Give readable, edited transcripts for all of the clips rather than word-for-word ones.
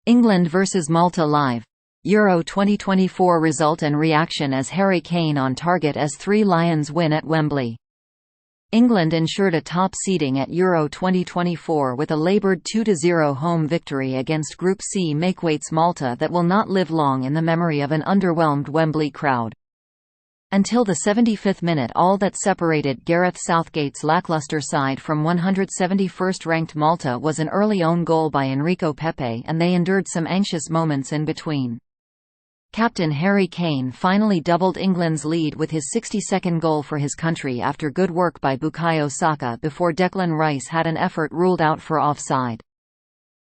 England vs Malta Live Euro 2024 result and reaction as Harry Kane on target as 3 Lions win at Wembley. England ensured a top seeding at Euro 2024 with a laboured 2–0 home victory against Group C makeweights Malta that will not live long in the memory of an underwhelmed Wembley crowd. Until the 75th minute, all that separated Gareth Southgate's lacklustre side from 171st ranked Malta was an early own goal by Enrico Pepe, and they endured some anxious moments in between. Captain Harry Kane finally doubled England's lead with his 62nd goal for his country after good work by Bukayo Saka before Declan Rice had an effort ruled out for offside.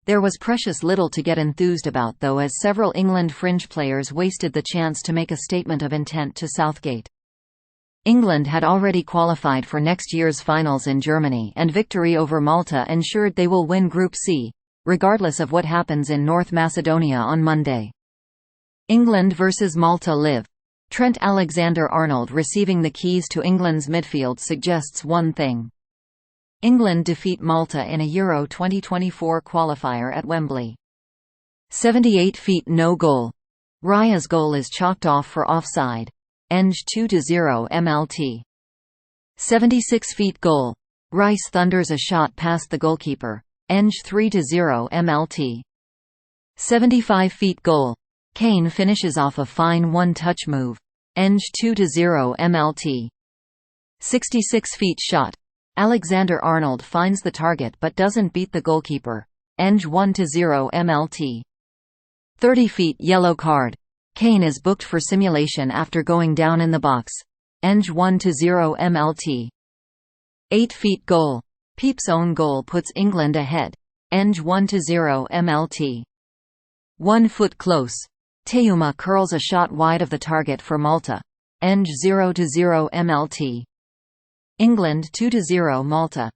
There was precious little to get enthused about though, as several England fringe players wasted the chance to make a statement of intent to Southgate. England had already qualified for next year's finals in Germany, and victory over Malta ensured they will win Group C, regardless of what happens in North Macedonia on Monday. England vs Malta Live Trent Alexander-Arnold receiving the keys to England's midfield suggests one thing. England defeat Malta in a Euro 2024 qualifier at Wembley. 78 feet no goal. Raya's goal is chalked off for offside. Eng 2–0 MLT. 76 feet goal. Rice thunders a shot past the goalkeeper. Eng 3–0 MLT. 75 feet goal. Kane finishes off a fine one-touch move. Eng 2–0 MLT. 66 feet shot. Alexander-Arnold finds the target but doesn't beat the goalkeeper. Eng 1–0 MLT. 30 feet yellow card. Kane is booked for simulation after going down in the box. Eng 1–0 MLT. 8 feet goal. Pepe's own goal puts England ahead. Eng 1–0 MLT. 1 foot close. Teuma curls a shot wide of the target for Malta. Eng 0–0 MLT. England 2–0 Malta.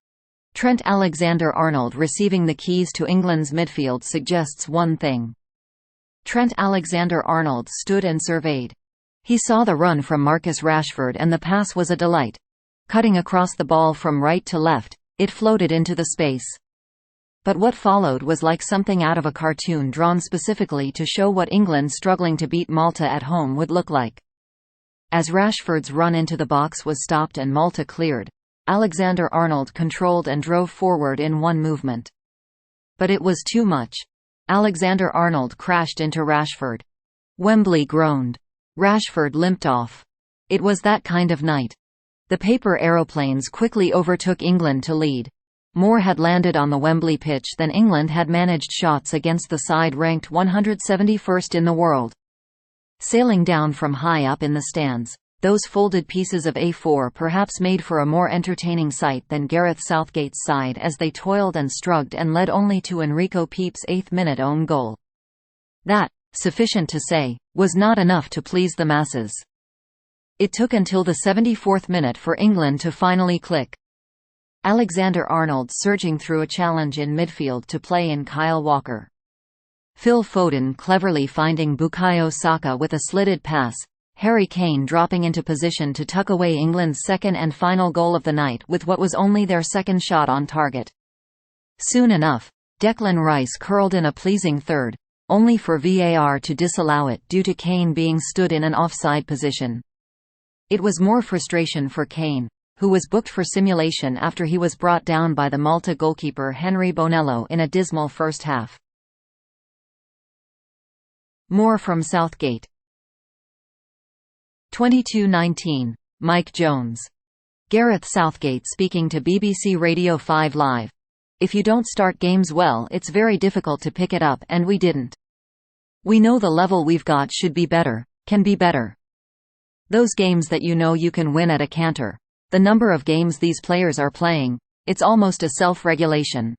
Trent Alexander-Arnold receiving the keys to England's midfield suggests one thing. Trent Alexander-Arnold stood and surveyed. He saw the run from Marcus Rashford and the pass was a delight. Cutting across the ball from right to left, it floated into the space. But what followed was like something out of a cartoon drawn specifically to show what England struggling to beat Malta at home would look like. As Rashford's run into the box was stopped and Malta cleared, Alexander-Arnold controlled and drove forward in one movement. But it was too much. Alexander-Arnold crashed into Rashford. Wembley groaned. Rashford limped off. It was that kind of night. The paper aeroplanes quickly overtook England to lead. More had landed on the Wembley pitch than England had managed shots against the side ranked 171st in the world. Sailing down from high up in the stands, those folded pieces of A4 perhaps made for a more entertaining sight than Gareth Southgate's side as they toiled and struggled and led only to Enrico Pepe's 8th-minute own goal. That, sufficient to say, was not enough to please the masses. It took until the 74th minute for England to finally click. Alexander-Arnold surging through a challenge in midfield to play in Kyle Walker. Phil Foden cleverly finding Bukayo Saka with a slitted pass, Harry Kane dropping into position to tuck away England's second and final goal of the night with what was only their second shot on target. Soon enough, Declan Rice curled in a pleasing third, only for VAR to disallow it due to Kane being stood in an offside position. It was more frustration for Kane, who was booked for simulation after he was brought down by the Malta goalkeeper Henry Bonello in a dismal first half. More from Southgate. 22/19. Mike Jones. Gareth Southgate speaking to BBC Radio 5 Live. If you don't start games well, it's very difficult to pick it up, and we didn't. We know the level we've got should be better, can be better. Those games that you know you can win at a canter. The number of games these players are playing, it's almost a self-regulation.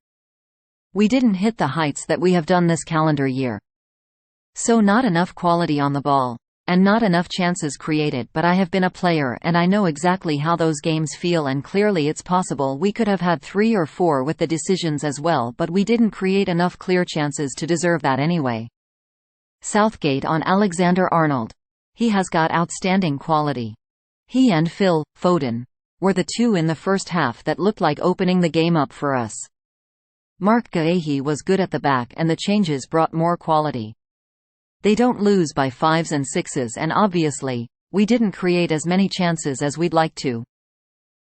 We didn't hit the heights that we have done this calendar year. So not enough quality on the ball, and not enough chances created, but I have been a player and I know exactly how those games feel, and clearly it's possible we could have had 3 or 4 with the decisions as well, but we didn't create enough clear chances to deserve that anyway. Southgate on Alexander-Arnold. He has got outstanding quality. He and Phil Foden were the two in the first half that looked like opening the game up for us. Marc Guéhi was good at the back and the changes brought more quality. They don't lose by 5s and 6s and obviously, we didn't create as many chances as we'd like to.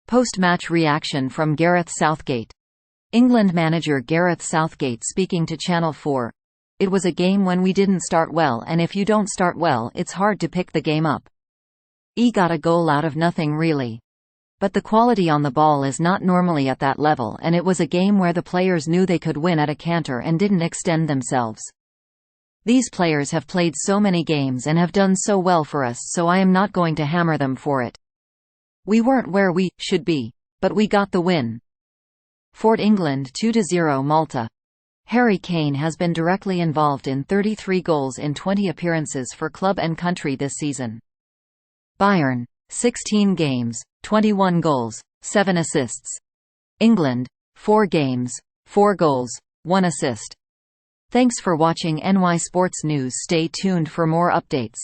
Post-match reaction from Gareth Southgate. England manager Gareth Southgate speaking to Channel 4. It was a game when we didn't start well, and if you don't start well it's hard to pick the game up. Got a goal out of nothing really. But the quality on the ball is not normally at that level, and it was a game where the players knew they could win at a canter and didn't extend themselves. These players have played so many games and have done so well for us, so I am not going to hammer them for it. We weren't where we should be, but we got the win. Fort England 2-0 Malta. Harry Kane has been directly involved in 33 goals in 20 appearances for club and country this season. Bayern, 16 games, 21 goals, 7 assists. England, 4 games, 4 goals, 1 assist. Thanks for watching NY Sports News. Stay tuned for more updates.